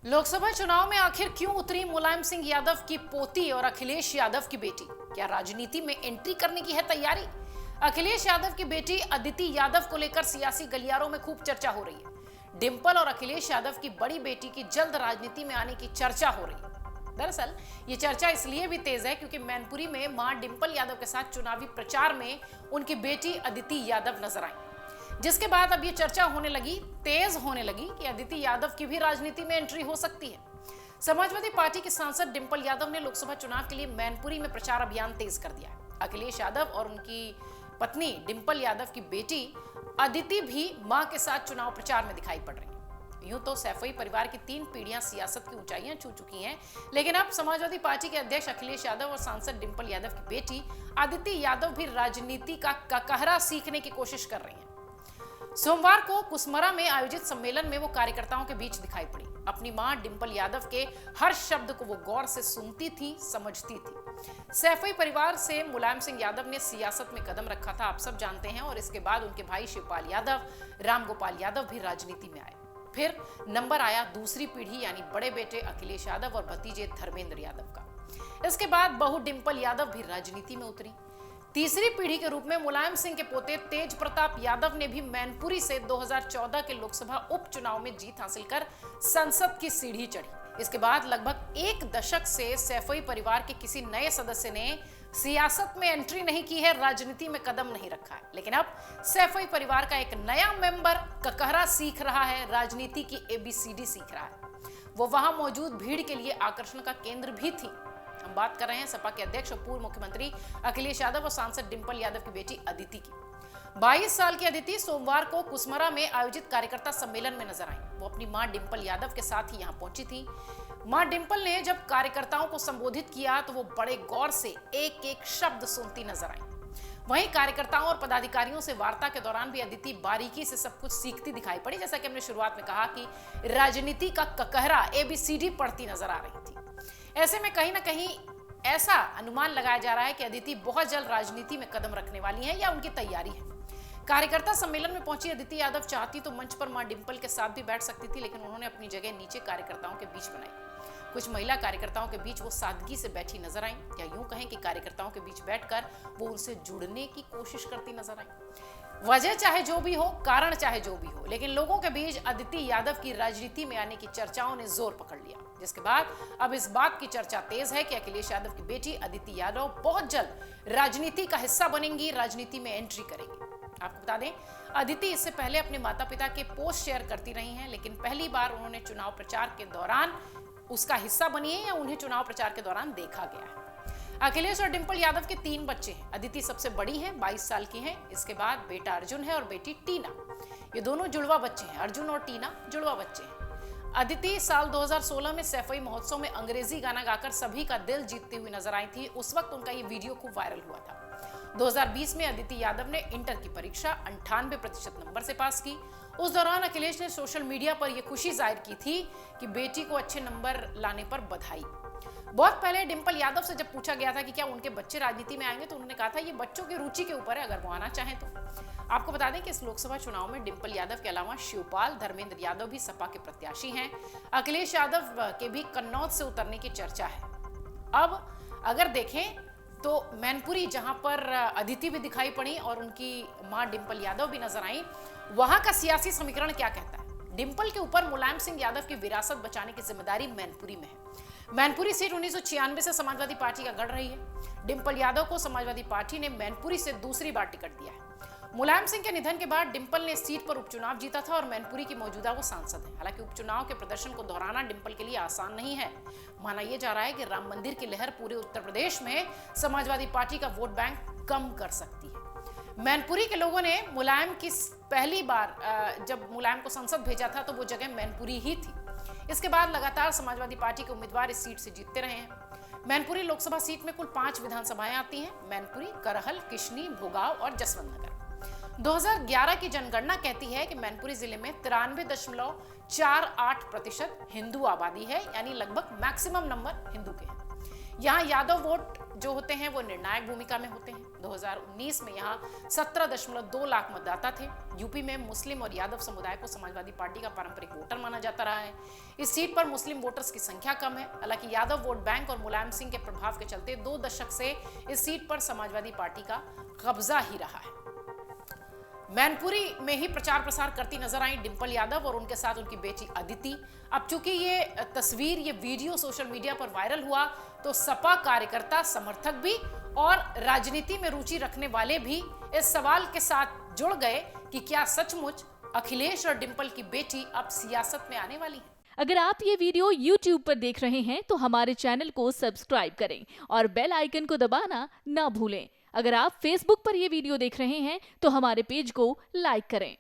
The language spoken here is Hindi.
लोकसभा चुनाव में आखिर क्यों उतरी मुलायम सिंह यादव की पोती और अखिलेश यादव की बेटी? क्या राजनीति में एंट्री करने की है तैयारी? अखिलेश यादव की बेटी अदिति यादव को लेकर सियासी गलियारों में खूब चर्चा हो रही है। डिंपल और अखिलेश यादव की बड़ी बेटी की जल्द राजनीति में आने की चर्चा हो रही है। दरअसल ये चर्चा इसलिए भी तेज है क्योंकि मैनपुरी में मां डिंपल यादव के साथ चुनावी प्रचार में उनकी बेटी अदिति यादव नजर आई, जिसके बाद अब ये चर्चा तेज होने लगी कि अदिति यादव की भी राजनीति में एंट्री हो सकती है। समाजवादी पार्टी के सांसद डिंपल यादव ने लोकसभा चुनाव के लिए मैनपुरी में प्रचार अभियान तेज कर दिया है। अखिलेश यादव और उनकी पत्नी डिंपल यादव की बेटी अदिति भी मां के साथ चुनाव प्रचार में दिखाई पड़ रही है। यूं तो सैफई परिवार की 3 पीढ़ियां सियासत की ऊंचाइयां छू चुकी हैं, लेकिन अब समाजवादी पार्टी के अध्यक्ष अखिलेश यादव और सांसद डिंपल यादव की बेटी अदिति यादव भी राजनीति का ककहरा सीखने की कोशिश कर रही हैं। सोमवार को कुसमरा में आयोजित सम्मेलन में वो कार्यकर्ताओं के बीच दिखाई पड़ी। अपनी मां डिंपल यादव के हर शब्द को वो गौर से सुनती थी, समझती थी। सैफई परिवार से मुलायम सिंह यादव ने सियासत में कदम रखा था, आप सब जानते हैं, और इसके बाद उनके भाई शिवपाल यादव, रामगोपाल यादव भी राजनीति में आए। फिर नंबर आया दूसरी पीढ़ी यानी बड़े बेटे अखिलेश यादव और भतीजे धर्मेंद्र यादव का। इसके बाद बहू डिंपल यादव भी राजनीति में उतरी। तीसरी पीढ़ी के रूप में मुलायम सिंह के पोते तेज प्रताप यादव ने भी मैनपुरी से 2014 के लोकसभा उपचुनाव में जीत हासिल कर संसद की सीढ़ी चढ़ी। इसके बाद लगभग 1 दशक से सैफई परिवार के किसी नए सदस्य ने सियासत में एंट्री नहीं की है, राजनीति में कदम नहीं रखा है। लेकिन अब सैफई परिवार का एक नया मेंबर ककहरा सीख रहा है, राजनीति की ABCD सीख रहा है। वो वहां मौजूद भीड़ के लिए आकर्षण का केंद्र भी थी। हम बात कर रहे हैं सपा के अध्यक्ष और पूर्व मुख्यमंत्री अखिलेश यादव और सांसद डिंपल यादव की बेटी अदिति की। 22 साल की अदिति सोमवार को कुसमरा में आयोजित कार्यकर्ता सम्मेलन में नजर आई। वो अपनी मां डिंपल यादव के साथ ही यहां पहुंची थी। मां डिंपल ने जब कार्यकर्ताओं को संबोधित किया तो वो बड़े गौर से एक-एक शब्द सुनती नजर आई। वहीं कार्यकर्ताओं और पदाधिकारियों से वार्ता के दौरान भी अदिति बारीकी से सब कुछ सीखती दिखाई पड़ी। जैसा कि हमने शुरुआत में कहा कि राजनीति का ककहरा ABCD पढ़ती नजर आ रही थी। ऐसे में कहीं ना कहीं ऐसा अनुमान लगाया जा रहा है कि अदिति बहुत जल्द राजनीति में कदम रखने वाली है या उनकी तैयारी है। कार्यकर्ता सम्मेलन में पहुंची अदिति यादव चाहती तो मंच पर मां डिंपल के साथ भी बैठ सकती थी, लेकिन उन्होंने अपनी जगह नीचे कार्यकर्ताओं के बीच बनाई। कुछ महिला कार्यकर्ताओं के बीच वो सादगी से बैठी नजर आई, या यूं कहें कि कार्यकर्ताओं के बीच बैठकर वो उनसे जुड़ने की कोशिश करती नजर आई। वजह चाहे जो भी हो, कारण चाहे जो भी हो, लेकिन लोगों के बीच अदिति यादव की राजनीति में आने की चर्चाओं ने जोर पकड़ लिया, जिसके बाद अब इस बात की चर्चा तेज है कि अखिलेश यादव की बेटी अदिति यादव बहुत जल्द राजनीति का हिस्सा बनेंगी, राजनीति में एंट्री करेंगी। आपको बता दें, अदिति इससे पहले अपने माता पिता के पोस्ट शेयर करती रही हैं, लेकिन पहली बार उन्होंने चुनाव प्रचार के दौरान उसका हिस्सा बनी है या उन्हें चुनाव प्रचार के दौरान देखा गया है। अखिलेश और डिंपल यादव के 3 बच्चे हैं। अदिति सबसे बड़ी है, 22 साल की हैं। इसके बाद बेटा अर्जुन है और बेटी टीना। ये दोनों जुड़वा बच्चे हैं। अर्जुन और टीना जुड़वा बच्चे हैं। अदिति साल 2016 में सैफई महोत्सव में अंग्रेजी गाना गाकर सभी का दिल जीतती हुई नजर आई थी। उस वक्त उनका ये वीडियो खूब वायरल हुआ था। 2020 में अदिति यादव ने इंटर की परीक्षा 98% नंबर से पास की। उस दौरान अखिलेश ने सोशल मीडिया पर यह खुशी जाहिर की थी कि बेटी को अच्छे नंबर लाने पर बधाई। बहुत पहले डिंपल यादव से जब पूछा गया था कि क्या उनके बच्चे राजनीति में आएंगे, तो उन्होंने कहा था ये बच्चों की रुचि के ऊपर है, अगर वो आना चाहें तो। आपको बता दें कि इस लोकसभा चुनाव में डिंपल यादव के अलावा शिवपाल, धर्मेंद्र यादव भी सपा के प्रत्याशी हैं। अखिलेश यादव के भी कन्नौज से उतरने की चर्चा है। अब अगर देखें तो मैनपुरी, जहां पर अदिति भी दिखाई पड़ी और उनकी मां डिंपल यादव भी नजर आई, वहां का सियासी समीकरण क्या कहता है? डिंपल के ऊपर मुलायम सिंह यादव की विरासत बचाने की जिम्मेदारी मैनपुरी में है। मैनपुरी सीट 1996 से समाजवादी पार्टी का गढ़ रही है। डिंपल यादव को समाजवादी पार्टी ने मैनपुरी से दूसरी बार टिकट दिया है। मुलायम सिंह के निधन के बाद डिंपल ने इस सीट पर उपचुनाव जीता था और मैनपुरी की मौजूदा वो सांसद है। हालांकि उपचुनाव के प्रदर्शन को दोहराना डिंपल के लिए आसान नहीं है। माना यह जा रहा है कि राम मंदिर की लहर पूरे उत्तर प्रदेश में समाजवादी पार्टी का वोट बैंक कम कर सकती है। मैनपुरी के लोगों ने मुलायम की पहली बार जब मुलायम को संसद भेजा था तो वो जगह मैनपुरी ही थी। इसके बाद लगातार समाजवादी पार्टी के उम्मीदवार इस सीट से जीतते रहे हैं। मैनपुरी लोकसभा सीट में कुल 5 विधानसभाएं आती हैं। मैनपुरी, करहल, किशनी, भोगाव और जसवंत नगर। 2011 की जनगणना कहती है कि मैनपुरी जिले में 93.48% हिंदू आबादी है, यानी लगभग मैक्सिमम नंबर हिंदू के हैं। यहाँ यादव वोट जो होते हैं वो निर्णायक भूमिका में होते हैं। 2019 में यहाँ 17.2 लाख मतदाता थे। यूपी में मुस्लिम और यादव समुदाय को समाजवादी पार्टी का पारंपरिक वोटर माना जाता रहा है। इस सीट पर मुस्लिम वोटर्स की संख्या कम है। हालांकि यादव वोट बैंक और मुलायम सिंह के प्रभाव के चलते 2 दशक से इस सीट पर समाजवादी पार्टी का कब्जा ही रहा है। मैनपुरी में ही प्रचार प्रसार करती नजर आई डिंपल यादव और उनके साथ उनकी बेटी अदिति। अब चूंकि ये तस्वीर, ये वीडियो सोशल मीडिया पर वायरल हुआ तो सपा कार्यकर्ता, समर्थक भी और राजनीति में रुचि रखने वाले भी इस सवाल के साथ जुड़ गए कि क्या सचमुच अखिलेश और डिंपल की बेटी अब सियासत में आने वाली है। अगर आप ये वीडियो YouTube पर देख रहे हैं तो हमारे चैनल को सब्सक्राइब करें और बेल आइकन को दबाना ना भूलें। अगर आप Facebook पर ये वीडियो देख रहे हैं तो हमारे पेज को लाइक करें।